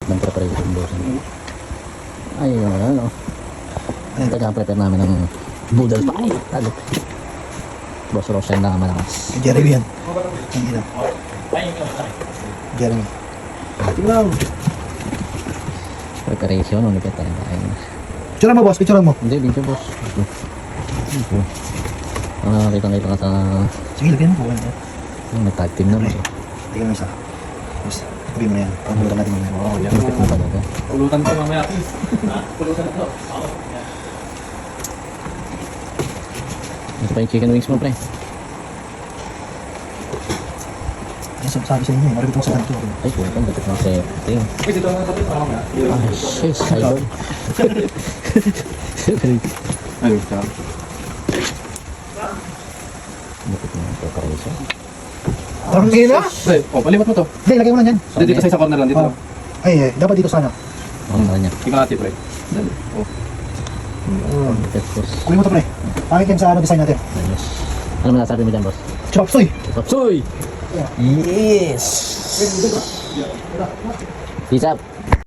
ng preparation boss. Ayun, ano. Ayun, taga-prepare namin ng boodle pie. Talo. Boss Roshan na malakas. Jeremy yan. Ang ina. Jeremy. Tingnan. Preparation, ano ka tayo tayo. Picturean mo boss, picturean mo. Hindi, video boss. Nakakita ka sa Sige, lagyan mo po. nag-tag team na boss. Tingnan mo isa. Boss, tabi mo na yan. Pagbutan natin mamaya. Oo, yan. Lupit mo talaga. Pulutan ko mamaya. Pulutan ko. Ito pa yung chicken wings mo, pre. Yan, sabi sa inyo, marami itong sa kanto. Ay, puwede, dapat ng setting. Uy, dito na kapit para mamaya. Ay, shit, cyber. Ayun, siya. Lupit mo yung preparation. Ang ina! Ay, oh, palipat mo to. Hindi, lagay mo lang yan. Dito sa isang corner lang, dito. Oh. Ay, dapat dito sana. Ang mahal niya. Ikaw natin, pre. Dali. Oh. Lupit, boss. Kunin mo to pre. Pangit yan sa design natin. Ayos. Ano masasabi mo dyan, boss? Chop suey! Soy! Yes! Peace out!